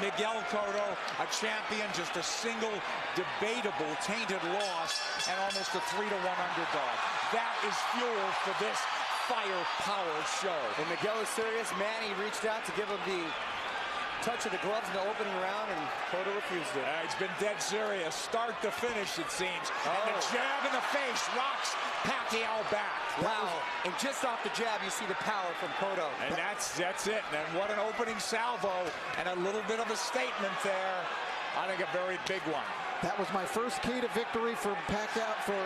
Miguel Cotto, a champion, just a single debatable tainted loss, and almost a 3-1 underdog. That is fuel for this firepower show. And Miguel is serious. Manny reached out to give him the touch of the gloves in the opening round, and Cotto refused it. He's been dead serious, start to finish, it seems. And the jab in the face rocks Pacquiao back. Wow. And just off the jab, you see the power from Cotto. And that's it. And what an opening salvo, and a little bit of a statement there. I think a very big one. That was my first key to victory for Pacquiao, for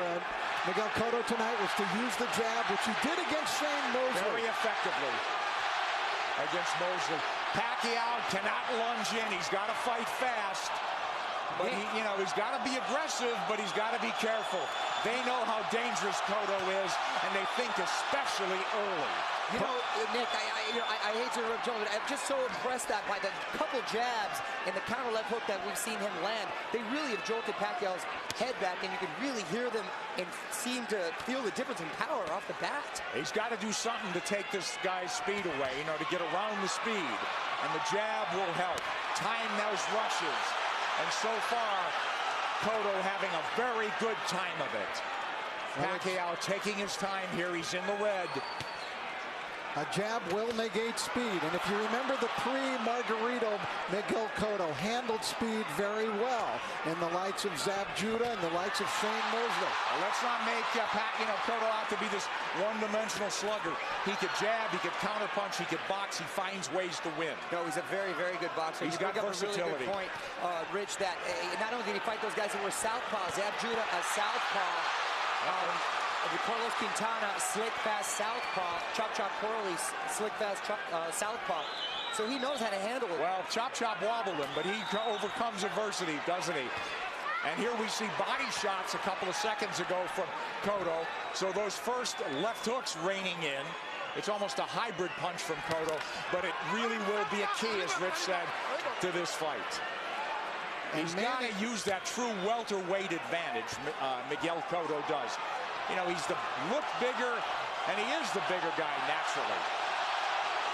Miguel Cotto tonight, was to use the jab, which he did against Shane Mosley. Very effectively against Mosley. Pacquiao cannot lunge in. He's got to fight fast. But he's got to be aggressive, but he's got to be careful. They know how dangerous Cotto is, and they think especially early. You know, Nick, I hate to interrupt, but I'm just so impressed that by the couple jabs and the counter left hook that we've seen him land, they really have jolted Pacquiao's head back, and you can really hear them and seem to feel the difference in power off the bat. He's got to do something to take this guy's speed away, to get around the speed. And the jab will help. Time those rushes. And so far, Cotto having a very good time of it. Pacquiao taking his time here. He's in the red. A jab will negate speed, and if you remember the pre-Margarito, Miguel Cotto handled speed very well in the likes of Zab Judah and the likes of Shane Mosley. Let's not make Cotto out to be this one-dimensional slugger. He could jab, he could counterpunch, he could box, he finds ways to win. No, he's a very, very good boxer. He's got versatility. A really good point, Rich, that not only did he fight those guys who were southpaws, Zab Judah, a southpaw. Carlos Quintana, slick, fast southpaw. Chop Corley, slick, fast southpaw. So he knows how to handle it. Well, Chop wobbled him, but he overcomes adversity, doesn't he? And here we see body shots a couple of seconds ago from Cotto. So those first left hooks raining in. It's almost a hybrid punch from Cotto, but it really will be a key, as Rich said, to this fight. He's got to use that true welterweight advantage, Miguel Cotto does. He's look bigger, and he is the bigger guy naturally.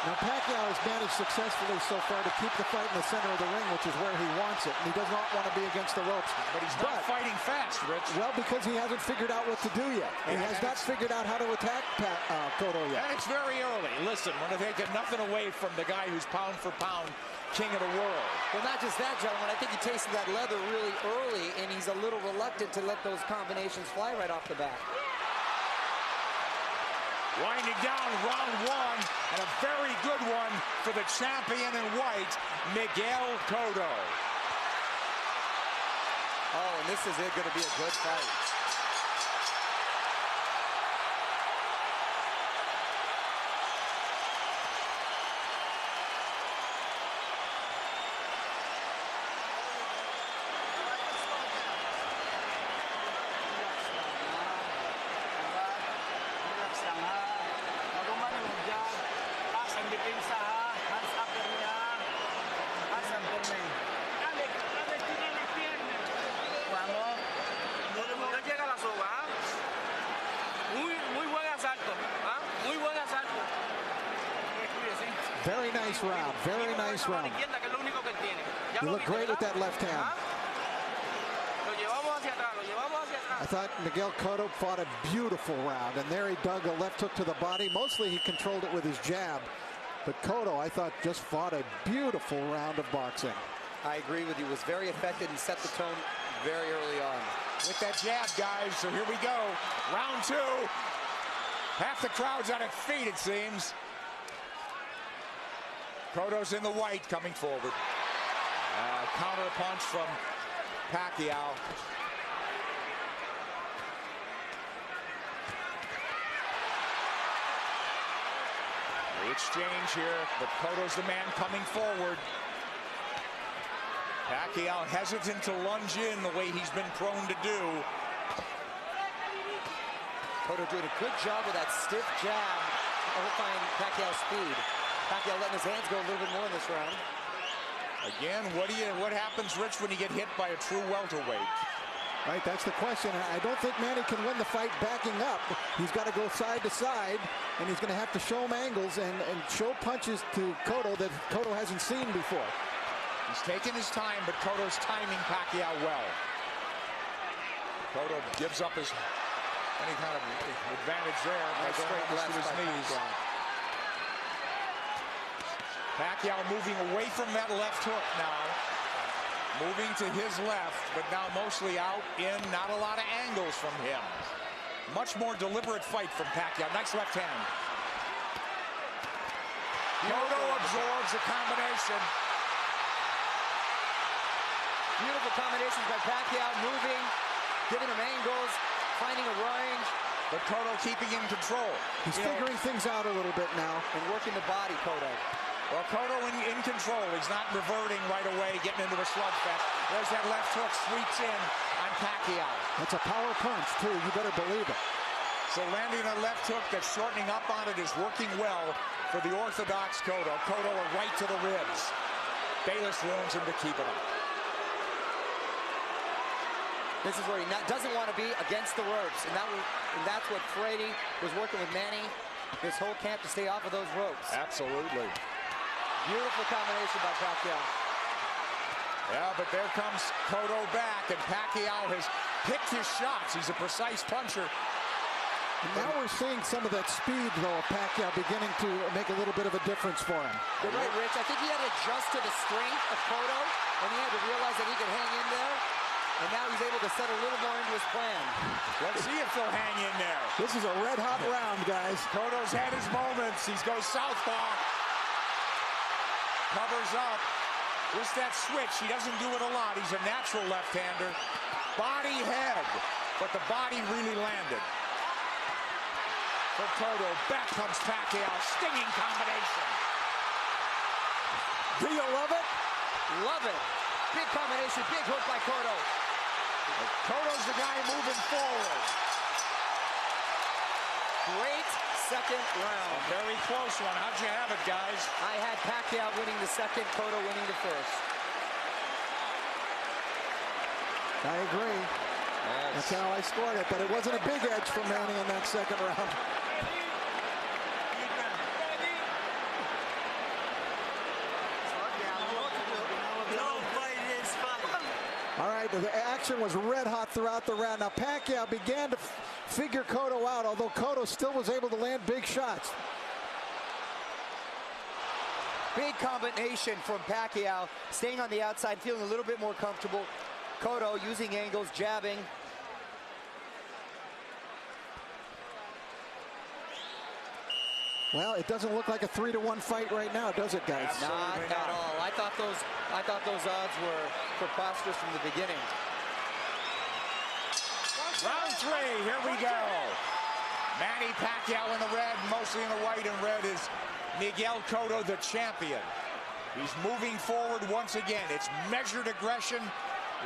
Now, Pacquiao has managed successfully so far to keep the fight in the center of the ring, which is where he wants it. And he does not want to be against the ropes. But he's not fighting fast, Rich. Well, because he hasn't figured out what to do yet. He has not figured out how to attack Cotto yet. And it's very early. Listen, we're taking nothing away from the guy who's pound for pound king of the world. Well, not just that, gentlemen. I think he tasted that leather really early, and he's a little reluctant to let those combinations fly right off the bat. Winding down round one, and a very good one for the champion in white, Miguel Cotto. Oh, and this is going to be a good fight. Very nice round. Very nice round. You look great with that left hand. I thought Miguel Cotto fought a beautiful round, and there he dug a left hook to the body. Mostly he controlled it with his jab, but Cotto, I thought, just fought a beautiful round of boxing. I agree with you. He was very effective and set the tone very early on. With that jab, guys, so here we go. Round two. Half the crowd's on its feet, it seems. Cotto's in the white, coming forward. Counter punch from Pacquiao. The exchange here, but Cotto's the man coming forward. Pacquiao hesitant to lunge in the way he's been prone to do. Cotto doing a good job with that stiff jab, overflying Pacquiao's speed. Pacquiao letting his hands go a little bit more in this round. Again, what happens, Rich, when you get hit by a true welterweight? Right, that's the question. I don't think Manny can win the fight backing up. He's got to go side to side, and he's going to have to show him angles and show punches to Cotto that Cotto hasn't seen before. He's taking his time, but Cotto's timing Pacquiao well. Cotto gives up his any kind of advantage there by going to his knees. Pacquiao moving away from that left hook now. Moving to his left, but now mostly out in, not a lot of angles from him. Much more deliberate fight from Pacquiao. Nice left hand. Cotto absorbs a combination. Beautiful combinations by Pacquiao, moving, giving him angles, finding a range. But Cotto keeping in control. He's figuring things out a little bit now. And working the body, Cotto. Well, Cotto in control. He's not reverting right away, getting into a slugfest. There's that left hook, sweeps in on Pacquiao. That's a power punch, too. You better believe it. So landing a left hook that's shortening up on it is working well for the orthodox Cotto. Cotto a right to the ribs. Bayless warns him to keep it up. This is where he doesn't want to be against the ropes. And that's what Frady was working with Manny this whole camp to stay off of those ropes. Absolutely. Beautiful combination by Pacquiao. Yeah, but there comes Cotto back, and Pacquiao has picked his shots. He's a precise puncher. And now we're seeing some of that speed, though, of Pacquiao beginning to make a little bit of a difference for him. You're right, Rich. I think he had to adjust to the strength of Cotto, and he had to realize that he could hang in there. And now he's able to set a little more into his plan. Let's see if they'll hang in there. This is a red-hot round, guys. Cotto's had his moments. He goes southpaw. Covers up. Just that switch. He doesn't do it a lot. He's a natural left-hander. Body head. But the body really landed. For Cotto. Back comes Pacquiao. Stinging combination. Do you love it? Love it. Big combination. Big hook by Cotto. Cotto's the guy moving forward. Great second round. A very close one. How'd you have it, guys? I had Pacquiao winning the second, Cotto winning the first. I agree. That's how I scored it, but it wasn't a big edge for Manny in that second round. All right, the action was red hot throughout the round. Now Pacquiao began to figure Cotto out, although Cotto still was able to land big shots. Big combination from Pacquiao, staying on the outside, feeling a little bit more comfortable. Cotto using angles, jabbing. Well, it doesn't look like a 3-1 fight right now, does it, guys? Not at all. I thought those odds were preposterous from the beginning. Round three, here we go. Manny Pacquiao in the red, mostly in the white, and red is Miguel Cotto, the champion. He's moving forward once again. It's measured aggression.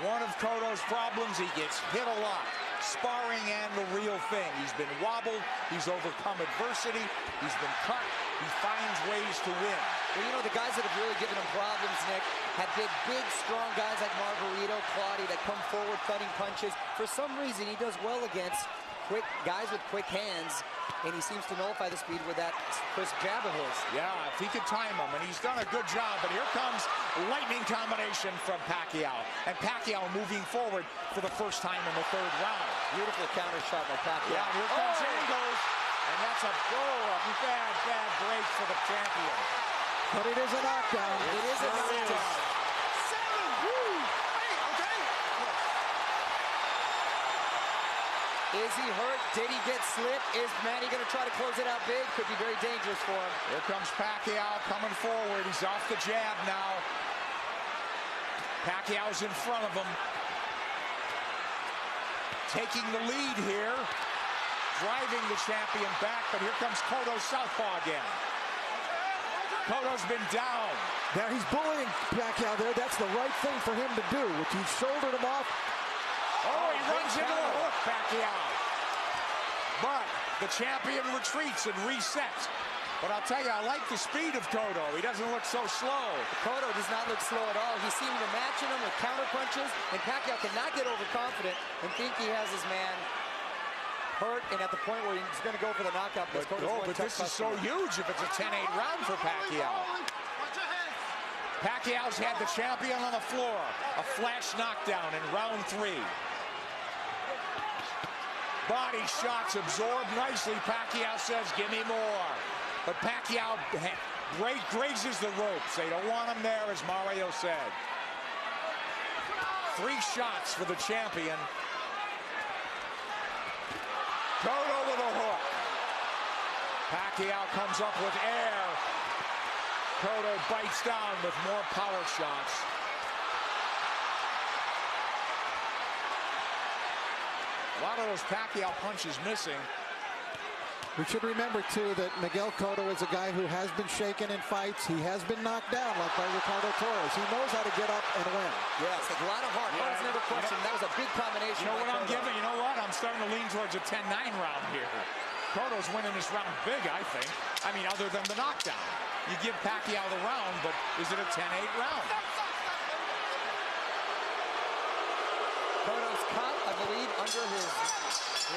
One of Cotto's problems, he gets hit a lot. Sparring and the real thing. He's been wobbled. He's overcome adversity. He's been cut. He finds ways to win. Well, you know, the guys that have really given him problems, Nick, have been big, strong guys like Margarito, Claudio that come forward cutting punches. For some reason, he does well against quick guys with quick hands, and he seems to nullify the speed with that crisp jab of his. Yeah, if he could time him, and he's done a good job. But here comes lightning combination from Pacquiao, and Pacquiao moving forward for the first time in the third round. Beautiful counter shot by Pacquiao. Yeah, here comes angles, and that's a bad break for the champion. But it is a knockdown. It is a knockdown. Is he hurt? Did he get slipped? Is Manny going to try to close it out big? Could be very dangerous for him. Here comes Pacquiao coming forward. He's off the jab now. Pacquiao's in front of him. Taking the lead here. Driving the champion back, but here comes Cotto southpaw again. Cotto's been down. Now he's bullying Pacquiao there. That's the right thing for him to do, which he shouldered him off. Oh, he runs into a hook, Pacquiao. But the champion retreats and resets. But I'll tell you, I like the speed of Cotto. He doesn't look so slow. Cotto does not look slow at all. He seemed to matching him with counter punches, and Pacquiao cannot get overconfident and think he has his man hurt and at the point where he's going to go for the knockout. But this is so huge if it's a 10-8 round for Pacquiao. Pacquiao's had the champion on the floor. A flash knockdown in round 3. Body shots absorbed nicely. Pacquiao says, give me more. But Pacquiao grazes the ropes. They don't want him there, as Mario said. 3 shots for the champion. Cotto with a hook. Pacquiao comes up with air. Cotto bites down with more power shots. A lot of those Pacquiao punches missing. We should remember, too, that Miguel Cotto is a guy who has been shaken in fights. He has been knocked down, like by Ricardo Torres. He knows how to get up and win. Yes, a lot of heart. Heart is never questioned. That was a big combination. You know what I'm giving? You know what? I'm starting to lean towards a 10-9 round here. Cotto's winning this round big, I think. I mean, other than the knockdown. You give Pacquiao the round, but is it a 10-8 round? Cotto's caught, I believe, under his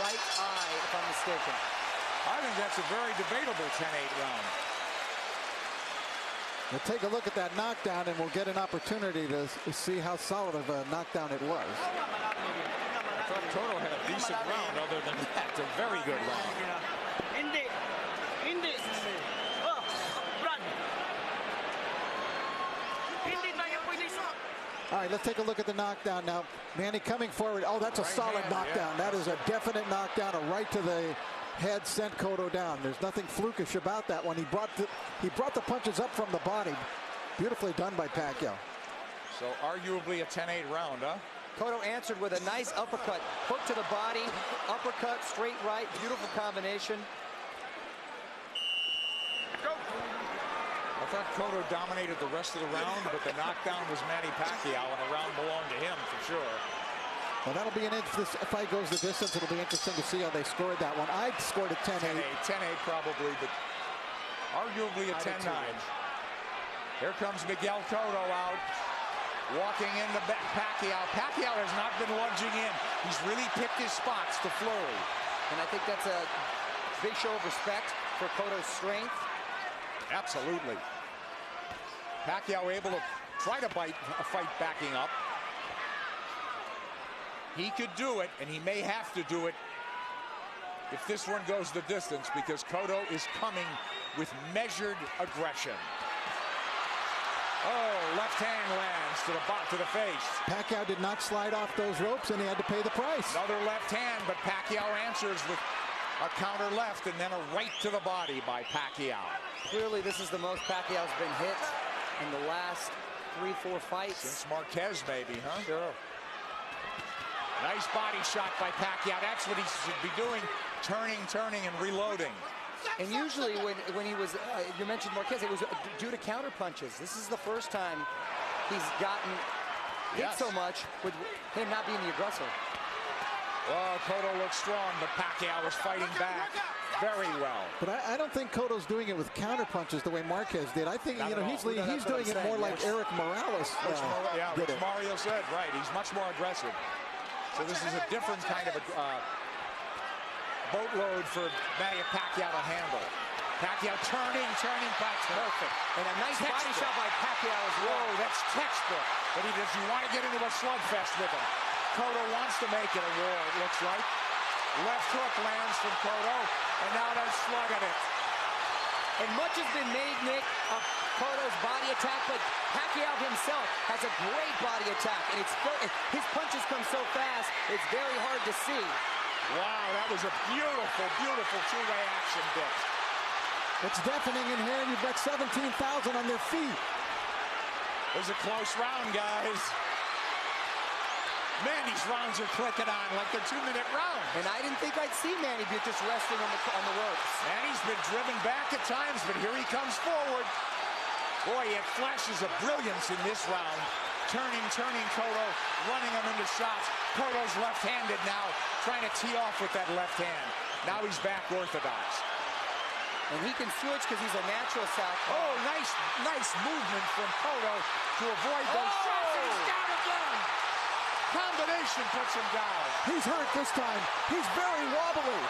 right eye, if I'm mistaken. I think that's a very debatable 10-8 round. We'll take a look at that knockdown, and we'll get an opportunity to see how solid of a knockdown it was. I thought Cotto had a decent round. Other than that, a very good round. All right, let's take a look at the knockdown now. Manny coming forward. Oh, that's a solid knockdown. Yeah. That is a definite knockdown. A right to the head sent Cotto down. There's nothing flukish about that one. He brought the punches up from the body. Beautifully done by Pacquiao. So arguably a 10-8 round, huh? Cotto answered with a nice uppercut. Hook to the body, uppercut, straight right. Beautiful combination. I thought Cotto dominated the rest of the round, but the knockdown was Manny Pacquiao, and the round belonged to him for sure. Well, that'll be if this fight goes the distance, it'll be interesting to see how they scored that one. I scored a 10-8. 10-8 probably, but arguably a 10-9. Here comes Miguel Cotto out, walking into Pacquiao. Pacquiao has not been lunging in. He's really picked his spots to flurry. And I think that's a big show of respect for Cotto's strength. Absolutely. Pacquiao able to try to bite a fight backing up. He could do it, and he may have to do it if this one goes the distance, because Cotto is coming with measured aggression. Oh, left hand lands to the face. Pacquiao did not slide off those ropes, and he had to pay the price. Another left hand, but Pacquiao answers with a counter left and then a right to the body by Pacquiao. Clearly, this is the most Pacquiao's been hit in the last 3-4 fights. Since Marquez, maybe, huh? Sure. Nice body shot by Pacquiao. That's what he should be doing, turning, and reloading. And usually when he was, you mentioned Marquez, it was due to counter punches. This is the first time he's gotten hit so much with him not being the aggressor. Well, Cotto looks strong, but Pacquiao is fighting back very well. But I don't think Cotto's doing it with counter punches the way Marquez did. I think he's doing it more like Eric Morales which Mario said, right. He's much more aggressive. So this is a different kind of a boatload for Manny Pacquiao to handle. Pacquiao turning, perfect. And a nice body shot by Pacquiao as well. Whoa, that's textbook. But does he want to get into a slugfest with him? Cotto wants to make it a war, it looks like. Left hook lands from Cotto, and now they're slugging it. And much has been made, Nick, of Cotto's body attack, but Pacquiao himself has a great body attack, and his punches come so fast, it's very hard to see. Wow, that was a beautiful, beautiful two-way action, Dick. It's deafening in here, and you've got 17,000 on their feet. It was a close round, guys. Manny's rounds are clicking on like they're 2-minute rounds. And I didn't think I'd see Manny just resting on the ropes. Manny's been driven back at times, but here he comes forward. Boy, he had flashes of brilliance in this round. Turning Cotto, running him into shots. Cotto's left-handed now, trying to tee off with that left hand. Now he's back orthodox. And he can switch because he's a natural southpaw. Oh, nice movement from Cotto to avoid those shots. He's down again. Combination puts him down. He's hurt this time. He's very wobbly.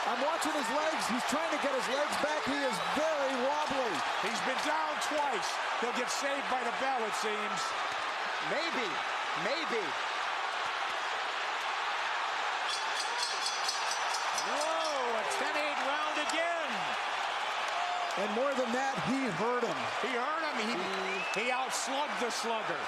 I'm watching his legs. He's trying to get his legs back. He is very wobbly. He's been down twice. He'll get saved by the bell, it seems. Maybe. Whoa, a 10-8 round again. And more than that, he hurt him. He hurt him. He outslugged the slugger.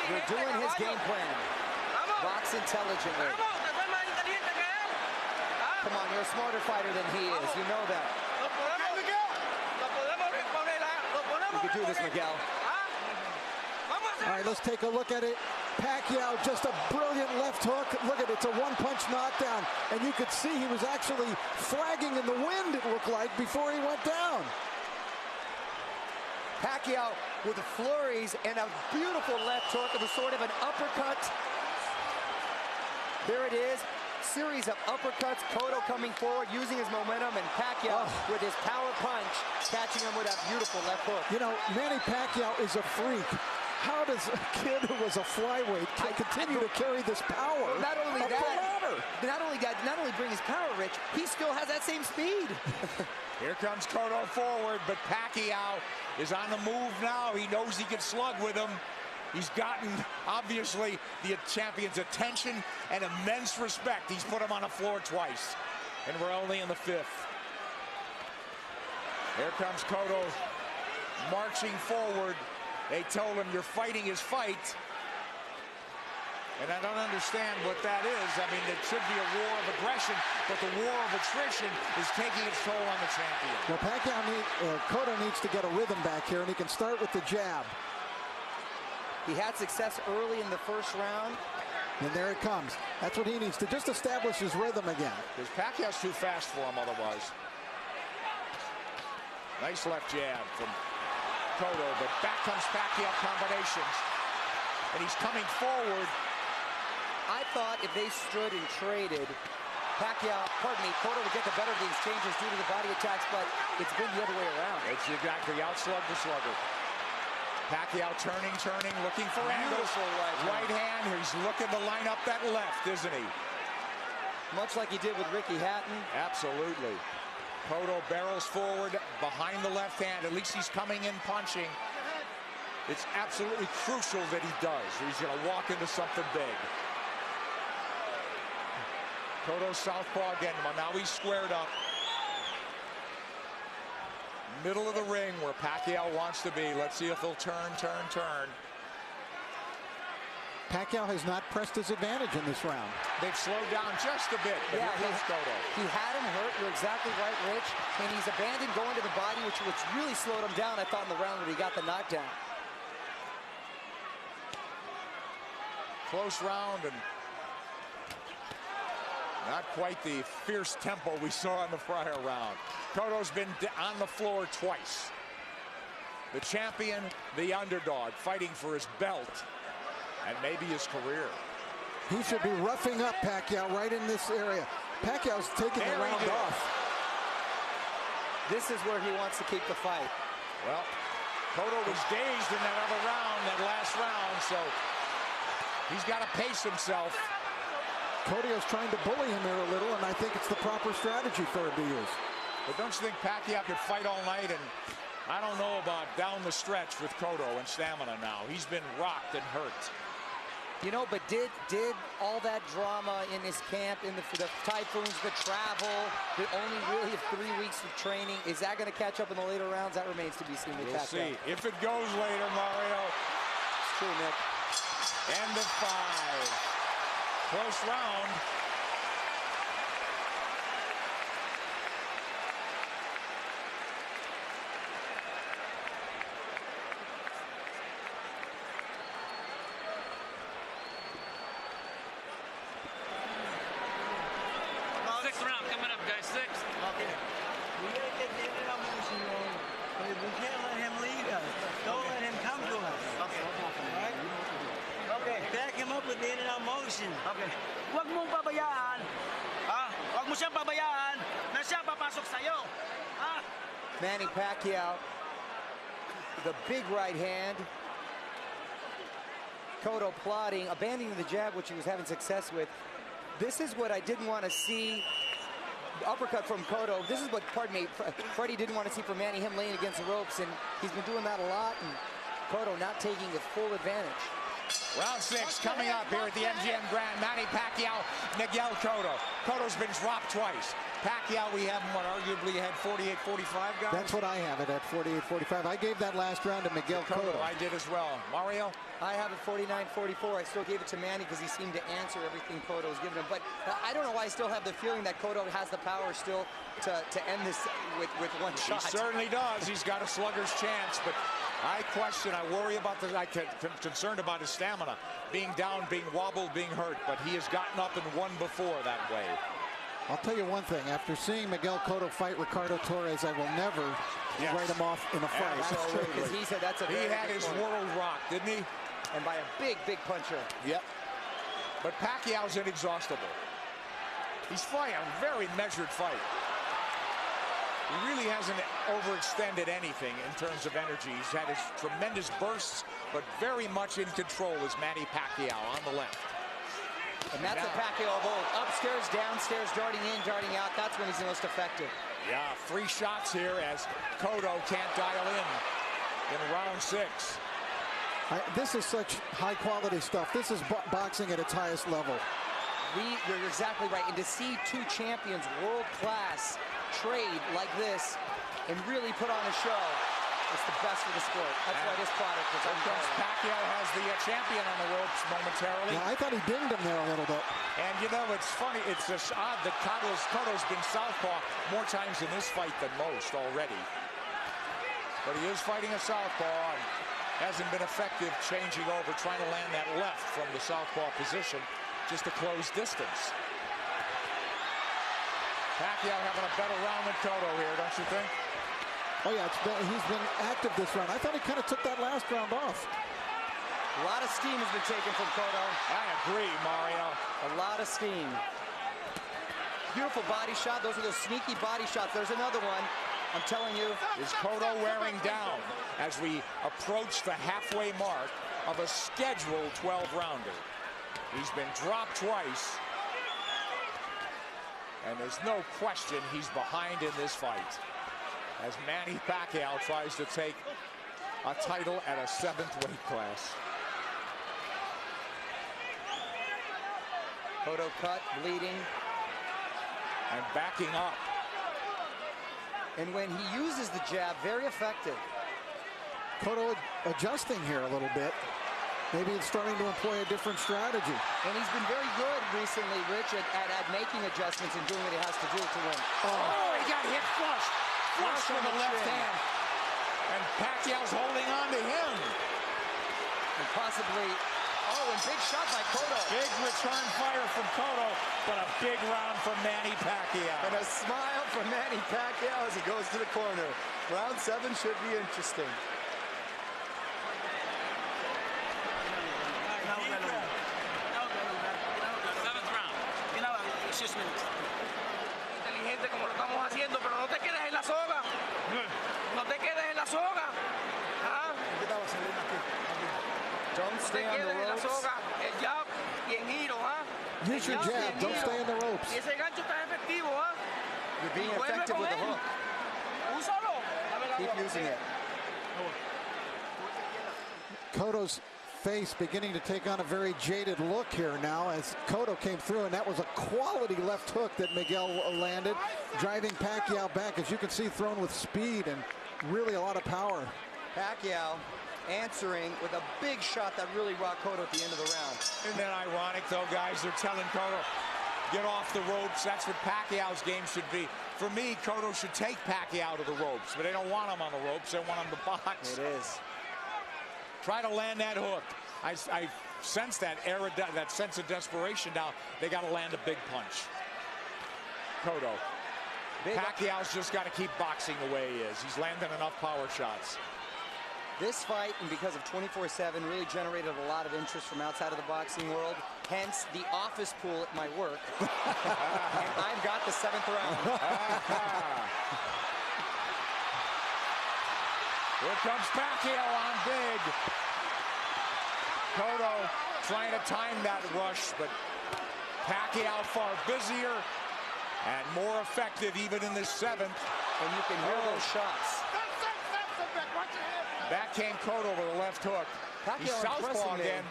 You're doing his game plan. Box intelligently. Come on, you're a smarter fighter than he is. You know that. You can do this, Miguel. All right, let's take a look at it. Pacquiao, just a brilliant left hook. Look at it, it's a one-punch knockdown. And you could see he was actually flagging in the wind, it looked like, before he went down. Pacquiao with the flurries and a beautiful left hook. It was sort of an uppercut. There it is. Series of uppercuts. Cotto coming forward, using his momentum, and Pacquiao with his power punch, catching him with that beautiful left hook. You know, Manny Pacquiao is a freak. How does a kid who was a flyweight continue to carry this power? Well, not only bring his power, Rich, he still has that same speed. Here comes Cotto forward, but Pacquiao is on the move now. He knows he can slug with him. He's gotten, obviously, the champion's attention and immense respect. He's put him on the floor twice, and we're only in the fifth. Here comes Cotto marching forward. They told him, you're fighting his fight. And I don't understand what that is. I mean, it should be a war of aggression, but the war of attrition is taking its toll on the champion. Well, Cotto needs to get a rhythm back here, and he can start with the jab. He had success early in the first round. And there it comes. That's what he needs to just establish his rhythm again. Because Pacquiao's too fast for him otherwise. Nice left jab from Cotto, but back comes Pacquiao combinations. And he's coming forward. I thought if they stood and traded, Cotto would get the better of the exchanges due to the body attacks, but it's been the other way around. It's exactly outslug the slugger. Pacquiao turning, looking for angles. Right hand, he's looking to line up that left, isn't he? Much like he did with Ricky Hatton. Absolutely. Cotto barrels forward behind the left hand. At least he's coming in punching. It's absolutely crucial that he does. He's going to walk into something big. Cotto southpaw again. Well, now he's squared up. Middle of the ring where Pacquiao wants to be. Let's see if he'll turn. Pacquiao has not pressed his advantage in this round. They've slowed down just a bit, but here comes Cotto. He had him hurt. You're exactly right, Rich. And he's abandoned going to the body, which really slowed him down, I thought, in the round when he got the knockdown. Close round and not quite the fierce tempo we saw in the prior round. Cotto's been on the floor twice. The champion, the underdog, fighting for his belt and maybe his career. He should be roughing up Pacquiao right in this area. Pacquiao's taking the round off. This is where he wants to keep the fight. Well, Cotto was dazed in that other round, that last round, so he's got to pace himself. Cotto's trying to bully him here a little, and I think it's the proper strategy for him to use. But don't you think Pacquiao could fight all night? And I don't know about down the stretch with Cotto and stamina now. He's been rocked and hurt. You know, but did all that drama in his camp, in the typhoons, the travel, the only really 3 weeks of training, is that going to catch up in the later rounds? That remains to be seen with Pacquiao. We'll see. If it goes later, Mario. It's true, Nick. End of 5. Close round. Sixth round coming up, guys. Sixth. Okay. We gotta get the end of that motion going. We can't let him lead us. Don't let him come to us. Okay. Alright? Okay. Back him up with the in and out motion. Okay. Huwag mong pabayaan. Huwag mo siyang pabayaan na siya papasok sa'yo. Manny Pacquiao The big right hand. Cotto plotting, abandoning the jab, which he was having success with. This is what I didn't want to see. The uppercut from Cotto. This is what, pardon me, Freddie didn't want to see from Manny, him laying against the ropes, and he's been doing that a lot, and Cotto not taking his full advantage. Round 6 coming up here at the MGM Grand. Manny Pacquiao, Miguel Cotto. Cotto's been dropped twice. Pacquiao, we have him, what, arguably had 48-45, guys? That's what I have it at 48-45. I gave that last round to Miguel Cotto. I did as well. Mario? I have it 49-44. I still gave it to Manny because he seemed to answer everything Cotto was giving him. But I don't know why I still have the feeling that Cotto has the power still to end this with one shot. He certainly does. He's got a slugger's chance, but I question, I worry about the, I'm concerned about his stamina. Being down, being wobbled, being hurt, but he has gotten up and won before that way. I'll tell you one thing, after seeing Miguel Cotto fight Ricardo Torres, I will never write him off in a fight. Absolutely. Because he said that's a He had his world rocked, didn't he? And by a big, big puncher. Yep. But Pacquiao's inexhaustible. He's fighting a very measured fight. He really hasn't overextended anything in terms of energy. He's had his tremendous bursts, but very much in control is Manny Pacquiao on the left. And that's a Pacquiao of old. Upstairs, downstairs, darting in, darting out. That's when he's the most effective. Yeah, 3 shots here as Cotto can't dial in round 6. This is such high-quality stuff. This is boxing at its highest level. You're exactly right. And to see 2 champions, world-class, trade like this and really put on a show, it's the best for the sport. That's why this product is unbelievable. Pacquiao has the champion on the ropes momentarily. Yeah, I thought he dinged him there a little bit. And you know, it's funny, it's just odd that Cotto's been southpaw more times in this fight than most already. But he is fighting a southpaw and hasn't been effective changing over, trying to land that left from the southpaw position just to close distance. Pacquiao having a better round than Cotto here, don't you think? Oh yeah, he's been active this round. I thought he kind of took that last round off. A lot of steam has been taken from Cotto. I agree, Mario. A lot of steam. Beautiful body shot. Those are those sneaky body shots. There's another one. I'm telling you. Is Cotto wearing down as we approach the halfway mark of a scheduled 12-rounder? He's been dropped twice. And there's no question he's behind in this fight, as Manny Pacquiao tries to take a title at a 7th weight class. Cotto cut, bleeding. And backing up. And when he uses the jab, very effective. Cotto adjusting here a little bit. Maybe it's starting to employ a different strategy. And he's been very good recently, Rich, at making adjustments and doing what he has to do to win. Oh, he got hit flush. Flush with the left hand. And Pacquiao's holding on to him. And possibly, and big shot by Cotto. Big return fire from Cotto, but a big round from Manny Pacquiao. And a smile from Manny Pacquiao as he goes to the corner. Round 7 should be interesting. Inteligente como lo estamos haciendo, pero no te quedes en la soga. No te quedes en la soga. Don't stay on the ropes. El jab y en giro, Use your jab. Don't stay in the ropes. Y ese gancho está efectivo, You're being effective with the hook. Úsalo. Keep using it. Cotto's face beginning to take on a very jaded look here now as Cotto came through, and that was a quality left hook that Miguel landed, driving Pacquiao back, as you can see, thrown with speed and really a lot of power. Pacquiao answering with a big shot that really rocked Cotto at the end of the round. Isn't that ironic, though, guys? They're telling Cotto, get off the ropes. That's what Pacquiao's game should be. For me, Cotto should take Pacquiao to the ropes, but they don't want him on the ropes. They want him to box. It is. Try to land that hook. I sense that that sense of desperation now. They got to land a big punch. Cotto. Pacquiao's just got to keep boxing the way he is. He's landing enough power shots. This fight, and because of 24/7, really generated a lot of interest from outside of the boxing world. Hence, the office pool at my work. And I've got the 7th round. Here comes Pacquiao on big. Cotto trying to time that rush, but Pacquiao far busier and more effective even in the 7th. And you can hear those shots. Back came Cotto with a left hook. He's Pacquiao southpaw impressing me. again.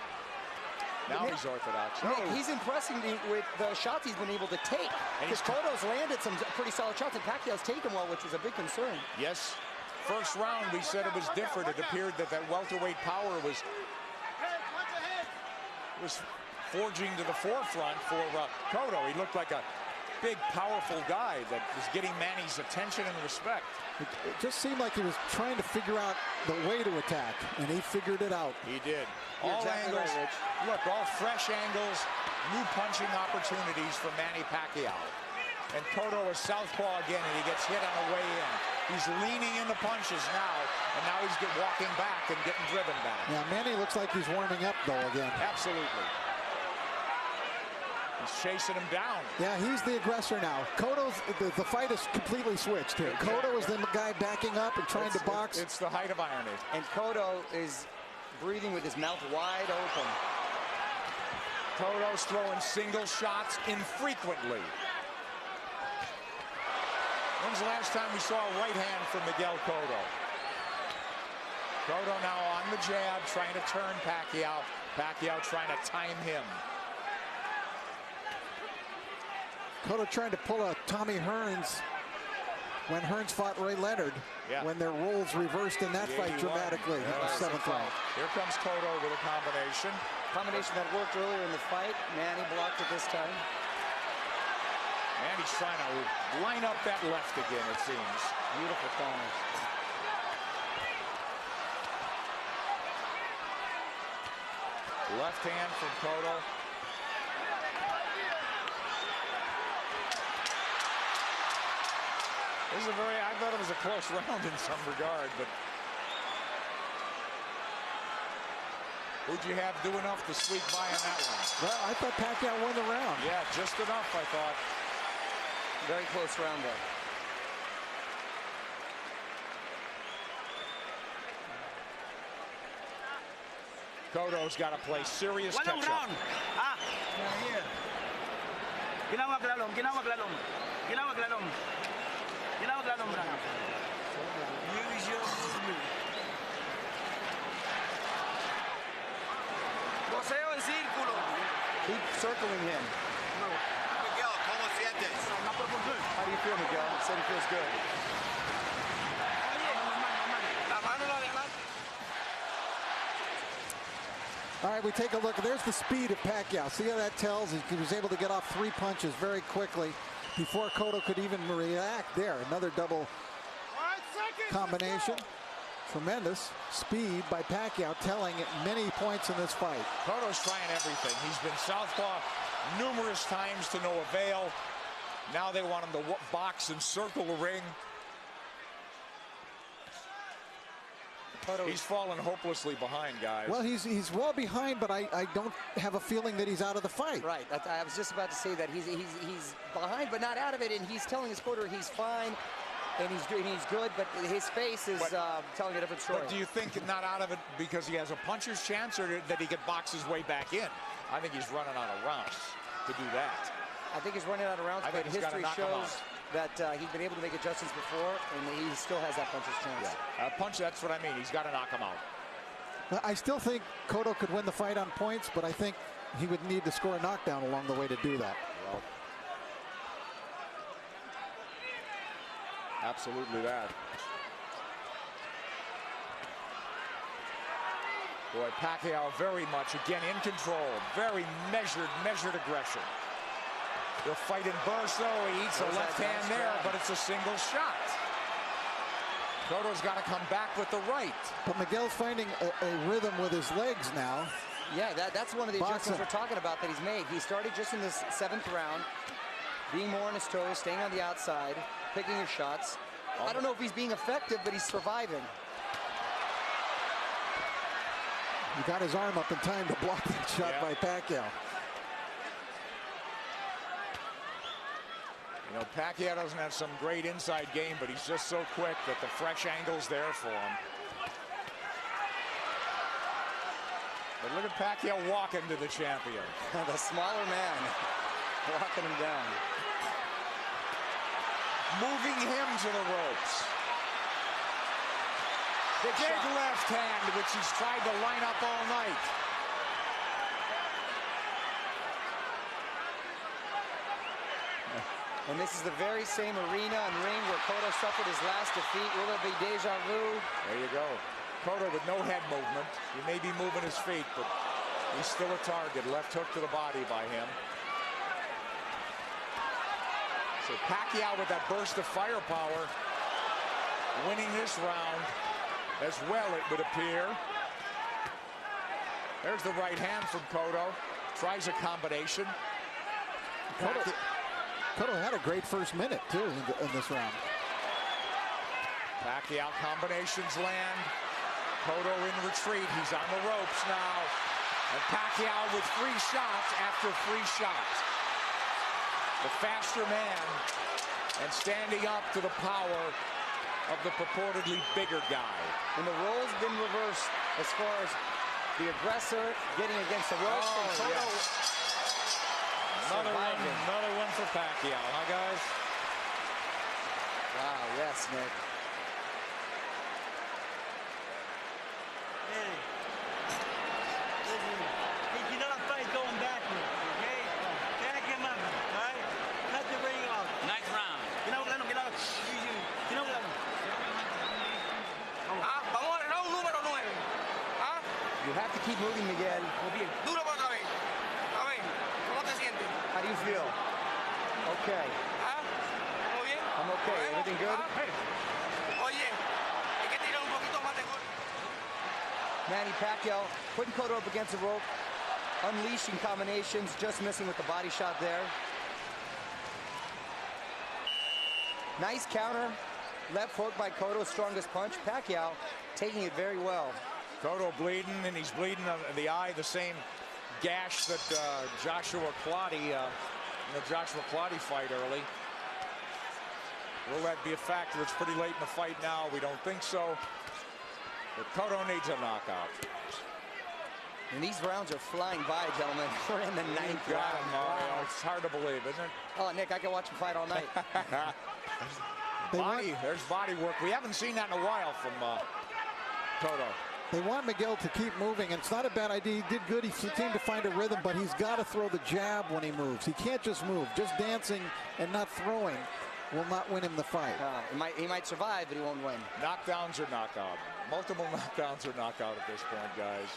Now he's orthodox. Nick, he's impressing me with the shots he's been able to take. Because Cotto's landed some pretty solid shots, and Pacquiao's taken well, which was a big concern. Yes. First round, we said it was different. It appeared that welterweight power was forging to the forefront for Cotto. He looked like a big, powerful guy that was getting Manny's attention and respect. It just seemed like he was trying to figure out the way to attack, and he figured it out. He did. You're All exactly angles. right, Rich. Look, all fresh angles, new punching opportunities for Manny Pacquiao. And Cotto is southpaw again, and he gets hit on the way in. He's leaning into punches now, and now he's walking back and getting driven back. Yeah, Manny looks like he's warming up, though, again. Absolutely. He's chasing him down. Yeah, he's the aggressor now. Cotto's, the fight is completely switched here. Cotto is the guy backing up and trying to box. It's the height of irony. And Cotto is breathing with his mouth wide open. Cotto's throwing single shots infrequently. When's the last time we saw a right hand from Miguel Cotto? Cotto now on the jab, trying to turn Pacquiao. Pacquiao trying to time him. Cotto trying to pull a Tommy Hearns when Hearns fought Ray Leonard, when their roles reversed in that fight dramatically in the 7th round. Here comes Cotto with a combination. Combination that worked earlier in the fight. Manny blocked it this time. Manny's trying to line up that left again, it seems. Beautiful corners. Left hand from Cotto. This is I thought it was a close round in some regard, but who'd you have do enough to squeak by in that one? Well, I thought Pacquiao won the round. Yeah, just enough, I thought. Very close round there. Cotto's got to play serious Walang catch-up. round. Ah, ginawag lalong, ginawag lalong. Ginawag lalong. Ginawag lalong round. Use your movement. Boseo en círculo. Keep circling him. Miguel, ¿cómo sientes? How do you feel, Miguel? He said he feels good. La mano la de All right, we take a look. There's the speed of Pacquiao. See how that tells? He was able to get off 3 punches very quickly before Cotto could even react. There, another double combination. Tremendous speed by Pacquiao, telling at many points in this fight. Cotto's trying everything. He's been southpaw numerous times to no avail. Now they want him to box and circle the ring. He's fallen hopelessly behind, guys. Well, he's well behind, but I don't have a feeling that he's out of the fight. Right. I was just about to say that he's behind, but not out of it, and he's telling his quarter he's fine, and he's good, but his face is telling a different story. But do you think not out of it because he has a puncher's chance, or that he could box his way back in? I think he's running out of rounds to do that. I think he's running out of rounds, but history shows that he's been able to make adjustments before, and he still has that puncher's chance. Yeah. Punch, that's what I mean. He's got to knock him out. I still think Cotto could win the fight on points, but I think he would need to score a knockdown along the way to do that. Well, absolutely that. Boy, Pacquiao very much, again, in control. Very measured aggression. He'll fight in bursts, though. He eats a left hand there, but it's a single shot. Cotto's got to come back with the right. But Miguel's finding a rhythm with his legs now. Yeah, that's one of the adjustments we're talking about that he's made. He started just in this 7th round, being more on his toes, staying on the outside, picking his shots. I don't know if he's being effective, but he's surviving. He got his arm up in time to block that shot by Pacquiao. You know, Pacquiao doesn't have some great inside game, but he's just so quick that the fresh angle's there for him. But look at Pacquiao walking to the champion. The smaller man walking him down. Moving him to the ropes. Big left hand, which he's tried to line up all night. And this is the very same arena and ring where Cotto suffered his last defeat. Will it be deja vu? There you go. Cotto with no head movement. He may be moving his feet, but he's still a target. Left hook to the body by him. So Pacquiao with that burst of firepower, winning this round as well, it would appear. There's the right hand from Cotto. Tries a combination. Cotto had a great first minute, too, in this round. Pacquiao combinations land. Cotto in retreat. He's on the ropes now. And Pacquiao with 3 shots after 3 shots. The faster man and standing up to the power of the purportedly bigger guy. And the roles been reversed as far as the aggressor getting against the ropes. Oh, and Cotto yes. Another one for Pacquiao, huh, guys? Wow, yes, Nick. Hey, listen, he cannot fight going backwards, okay? Back him up, all right? Cut the ring off. Nice round. Vamos al round número 9. You have to keep moving, Miguel. Duro por otra vez. A ver, ¿cómo te sientes? How do you feel? Okay. ¿Muy bien? I'm okay. Everything good? Oye, hay que tirar un poquito más de golpe. Manny Pacquiao putting Cotto up against the rope, unleashing combinations, just missing with the body shot there. Nice counter. Left hook by Cotto, strongest punch. Pacquiao taking it very well. Cotto bleeding, and he's bleeding on the eye, the same gash that Joshua Clottey, in the Joshua Clottey fight early. Will that be a factor? It's pretty late in the fight now. We don't think so. But Cotto needs a knockout. And these rounds are flying by, gentlemen. We're in the 9th Got round. him, Mario. It's hard to believe, isn't it? Oh, Nick, I can watch him fight all night. There's body work. We haven't seen that in a while from Cotto. They want Miguel to keep moving, and it's not a bad idea. He did good. He seemed to find a rhythm, but he's got to throw the jab when he moves. He can't just move. Just dancing and not throwing will not win him the fight. He might survive, but he won't win. Knockdowns or knockout. Multiple knockdowns or knockout at this point, guys.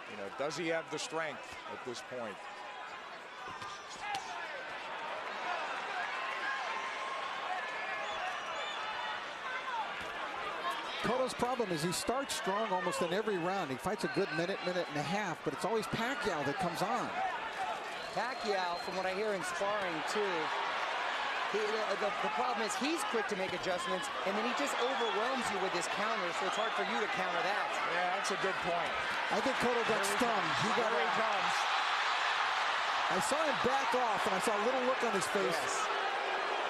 You know, does he have the strength at this point? Cotto's problem is he starts strong almost in every round. He fights a good minute and a half, but it's always Pacquiao that comes on. Pacquiao, from what I hear in sparring too, the problem is he's quick to make adjustments, and then he just overwhelms you with his counter, so it's hard for you to counter that. Yeah, that's a good point. I think Cotto got stunned. Here he comes. I saw him back off, and I saw a little look on his face. Yes.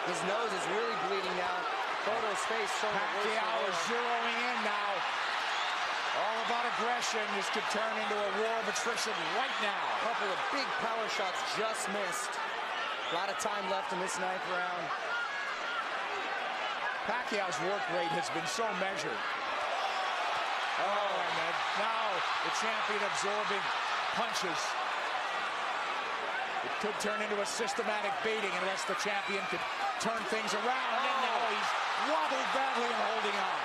His nose is really bleeding now. Cotto's face showing Pacquiao is zeroing in now. All about aggression. This could turn into a war of attrition right now. A couple of big power shots just missed. A lot of time left in this 9th round. Pacquiao's work rate has been so measured. Oh, and now the champion absorbing punches. It could turn into a systematic beating unless the champion could turn things around. And now he's wobbled badly and holding on.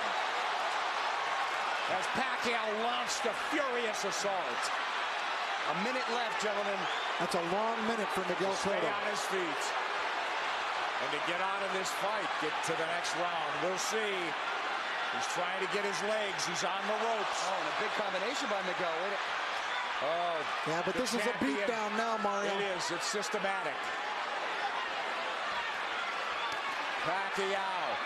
As Pacquiao launched a furious assault. A minute left, gentlemen. That's a long minute for Miguel Stay Cotto. on his feet. And to get out of this fight, get to the next round. We'll see. He's trying to get his legs. He's on the ropes. Oh, and a big combination by Miguel. Oh, Yeah, but this is a beatdown now, Mario. It is. It's systematic. Pacquiao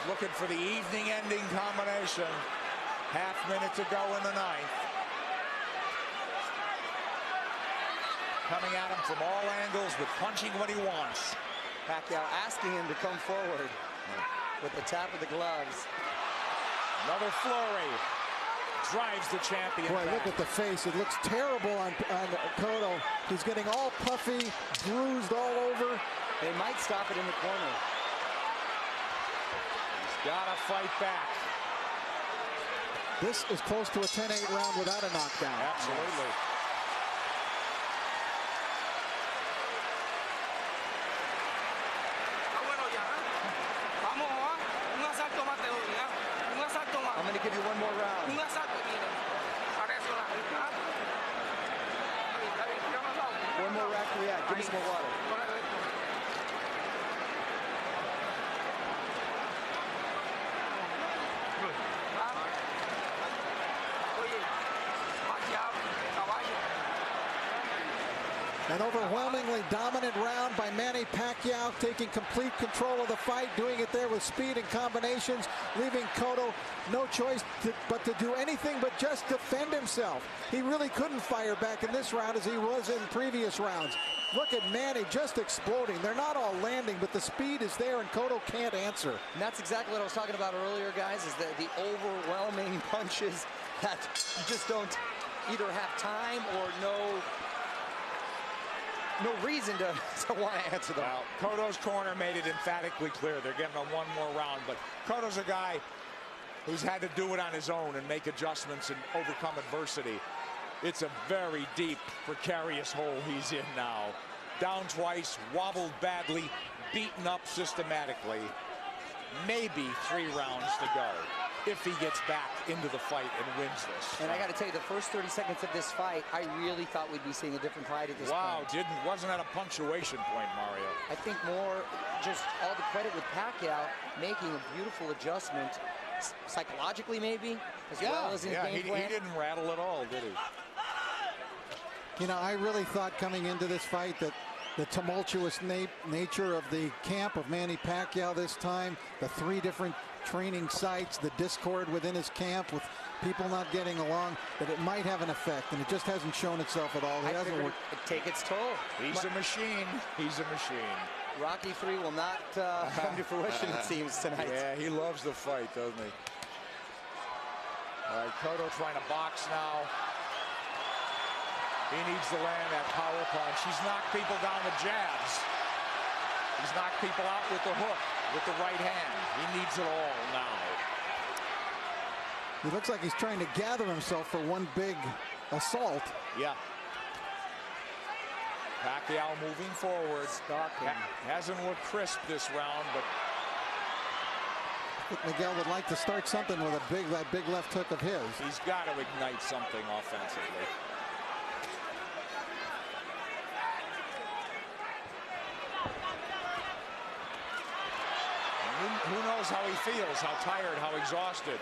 looking for the evening-ending combination. Half minute to go in the 9th. Coming at him from all angles with punching what he wants. Pacquiao asking him to come forward with the tap of the gloves. Another flurry. Drives the champion Boy, back. look at the face. It looks terrible on Cotto. He's getting all puffy, bruised all over. They might stop it in the corner. He's got to fight back. This is close to a 10-8 round without a knockdown. Absolutely. I'm going to give you one more round. One more rack to react. Give me some more water. An overwhelmingly dominant round by Manny Pacquiao, taking complete control of the fight, doing it there with speed and combinations, leaving Cotto no choice but to do anything but just defend himself. He really couldn't fire back in this round as he was in previous rounds. Look at Manny just exploding. They're not all landing, but the speed is there, and Cotto can't answer. And that's exactly what I was talking about earlier, guys, is the overwhelming punches that you just don't either have time or no reason to want to answer them. Well, Cotto's corner made it emphatically clear they're getting him one more round, but Cotto's a guy who's had to do it on his own and make adjustments and overcome adversity. It's a very deep, precarious hole he's in now. Down twice, wobbled badly, beaten up systematically. Maybe 3 rounds to go if he gets back into the fight and wins this. And I got to tell you, the first 30 seconds of this fight, I really thought we'd be seeing a different fight at this point. Wasn't at a punctuation point, Mario. I think more just all the credit with Pacquiao making a beautiful adjustment, psychologically maybe, as well as in game plan. He didn't rattle at all, did he? You know, I really thought coming into this fight that the tumultuous nature of the camp of Manny Pacquiao this time, the 3 different training sites, the discord within his camp with people not getting along, that it might have an effect, and it just hasn't shown itself at all. It hasn't worked. It take its toll. He's a machine. He's a machine. Rocky 3 will not come to fruition, it seems, tonight. Yeah, he loves the fight, doesn't he? All right, Cotto trying to box now. He needs to land that power punch. He's knocked people down with jabs. He's knocked people out with the hook, with the right hand. He needs it all now. He looks like he's trying to gather himself for one big assault. Yeah. Pacquiao moving forward. Hasn't looked crisp this round, but I think Miguel would like to start something with that big left hook of his. he's got to ignite something offensively. Who knows how he feels, how tired, how exhausted.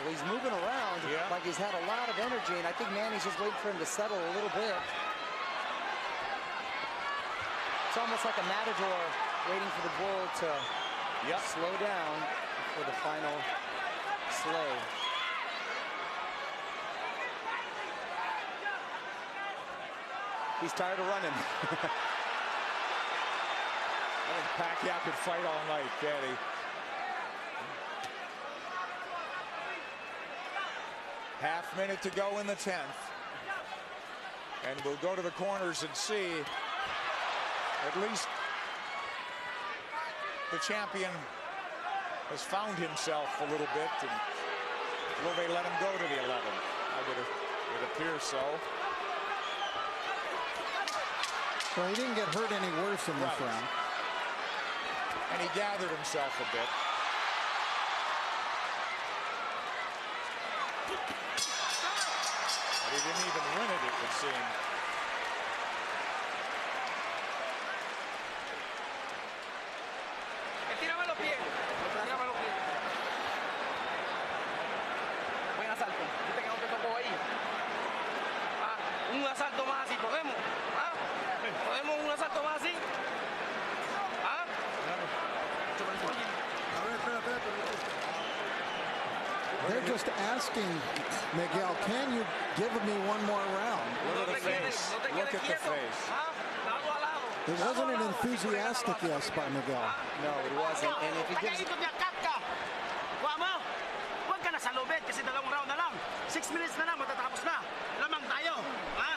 Well, he's moving around like he's had a lot of energy, and I think Manny's just waiting for him to settle a little bit. It's almost like a matador waiting for the bull to slow down for the final slay. He's tired of running. I think Pacquiao could fight all night, can't he? Half minute to go in the 10th. And we'll go to the corners and see at least the champion has found himself a little bit. And will they let him go to the 11th? It appears so. Well, he didn't get hurt any worse in this round. And he gathered himself a bit. But he didn't even win it would seem. Estírame los pies. Estírame los pies. Buen asalto. Viste que no te tocó ahí. Un asalto más así, ¿podemos? ¿Podemos un asalto más así? They're just asking Miguel, can you give me one more round? Look at the face. Look at the face. It wasn't an enthusiastic yes by Miguel. No, it wasn't. And if you give kasi 2 round na lang. 6 minutes na lang, matatapos na. Lamang tayo. Ha?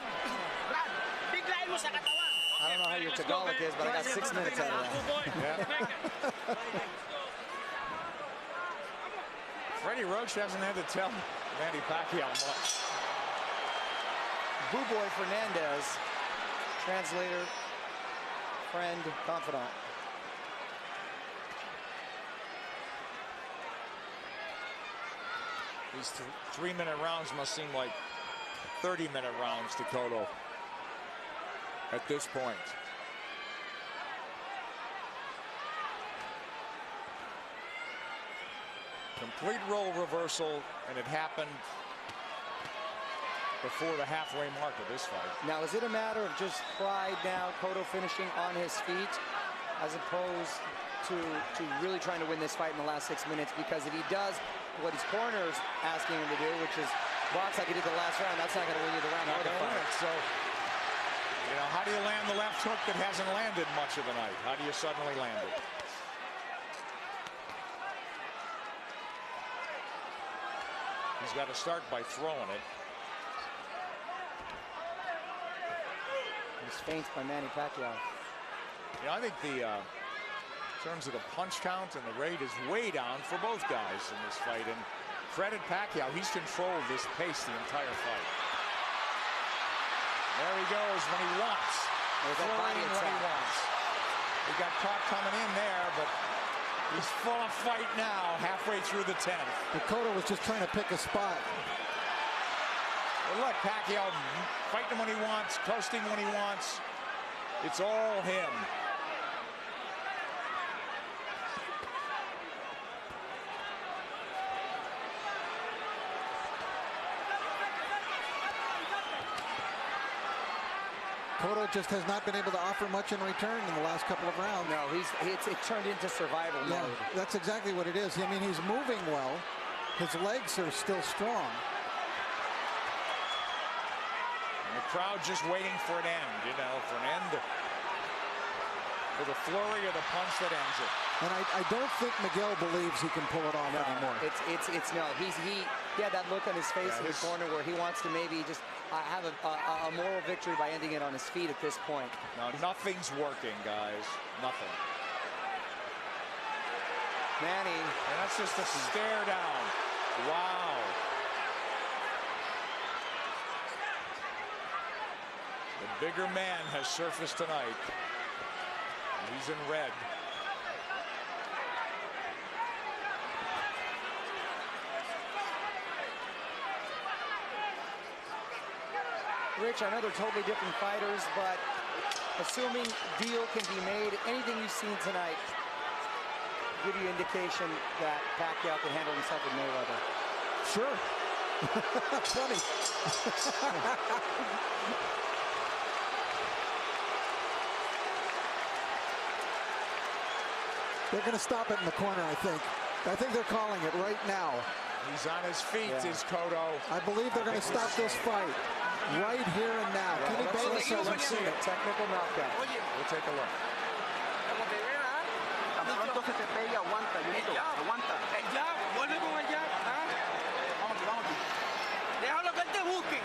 Brad, biglayin mo sa katawan. I don't know how your Tagalog is, but I got 6 minutes out of that. Freddie Roach hasn't had to tell Manny Pacquiao much. Boo Boy Fernandez, translator, friend, confidant. These 3-minute rounds must seem like 30-minute rounds to Cotto at this point. Complete role reversal, and it happened before the halfway mark of this fight. Now, is it a matter of just pride now, Cotto finishing on his feet, as opposed to really trying to win this fight in the last 6 minutes? Because if he does what his corner's asking him to do, which is box like he did the last round, that's not going to win you the round. Not going to win it. So, you know, how do you land the left hook that hasn't landed much of the night? How do you suddenly land it? He's got to start by throwing it. He's feigned by Manny Pacquiao. You know, I think the in terms of the punch count and the rate is way down for both guys in this fight. And credit Pacquiao, he's controlled this pace the entire fight. There he goes when he wants. There's that body when he wants. He got caught coming in there, but he's full of fight now, halfway through the 10th. But Cotto was just trying to pick a spot. Well, look, Pacquiao fighting when he wants, coasting when he wants. It's all him. Cotto just has not been able to offer much in return in the last couple of rounds. No, it turned into survival mode. That's exactly what it is. I mean, he's moving well. His legs are still strong. And the crowd just waiting for an end, you know, for an end, for the flurry of the punch that ends it. And I don't think Miguel believes he can pull it off anymore. It's no. He had that look on his face in the corner where he wants to maybe just have a moral victory by ending it on his feet at this point. No, nothing's working, guys. Nothing. Manny. And that's just a stare down. Wow. The bigger man has surfaced tonight. He's in red. Rich, I know they're totally different fighters, but assuming deal can be made, anything you've seen tonight give you indication that Pacquiao can handle himself with Mayweather. Sure. Funny. They're going to stop it in the corner, I think. I think they're calling it right now. He's on his feet, is Cotto. I believe they're going to stop this fight right here and now. Kenny Bayless hasn't seen it. Technical knockout. We'll take a look. Tan pronto se te pegue, aguanta, Junito. Aguanta. Ya, vuelve con el jab. Vamos, vamos. Déjalo que él te busque.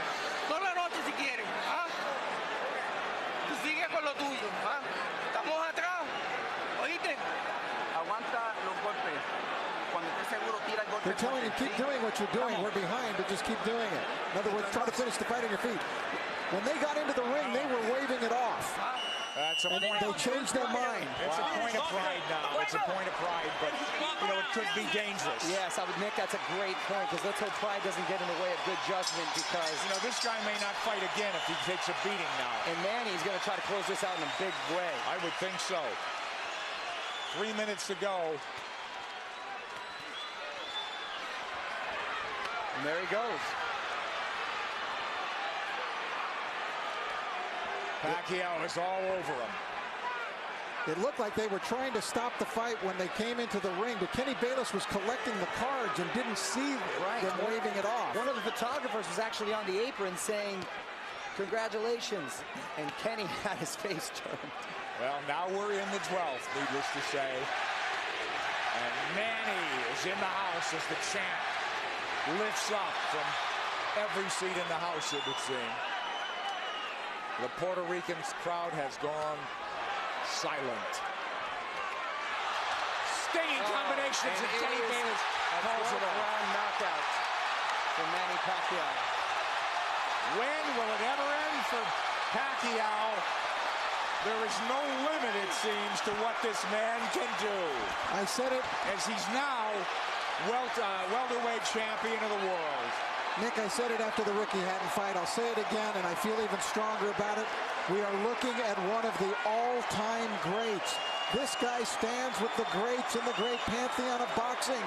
Toda la noche si quieren. Tú sigue con lo tuyo. Estamos atrás. ¿Oíste? Aguanta los golpes. Cuando estés seguro, tira el golpe. They're telling you, keep doing what you're doing. We're behind, but just keep doing it. In other words, try to finish the fight on your feet. When they got into the ring, they were waving it off. That's a And point. they changed their mind. It's a point of pride now. It's a point of pride, but, you know, it could be dangerous. Yes, Nick, that's a great point, because let's hope pride doesn't get in the way of good judgment, because, You know, this guy may not fight again if he takes a beating now. and Manny's going to try to close this out in a big way. I would think so. 3 minutes to go. And there he goes. Pacquiao is all over him. It looked like they were trying to stop the fight when they came into the ring, but Kenny Bayless was collecting the cards and didn't see them waving it off. One of the photographers was actually on the apron saying, "Congratulations," and Kenny had his face turned. Well, now we're in the 12th, needless to say. And Manny is in the house as the champ. lifts up from every seat in the house, it would seem. The Puerto Rican crowd has gone silent. Stinging combinations, and Kenny Bayless calls it off. Round knockout for Manny Pacquiao. When will it ever end for Pacquiao? There is no limit, it seems, to what this man can do. I said it. As he's now welterweight champion of the world. Nick, I said it after the Ricky Hatton fight. I'll say it again, and I feel even stronger about it. We are looking at one of the all-time greats. This guy stands with the greats in the great pantheon of boxing.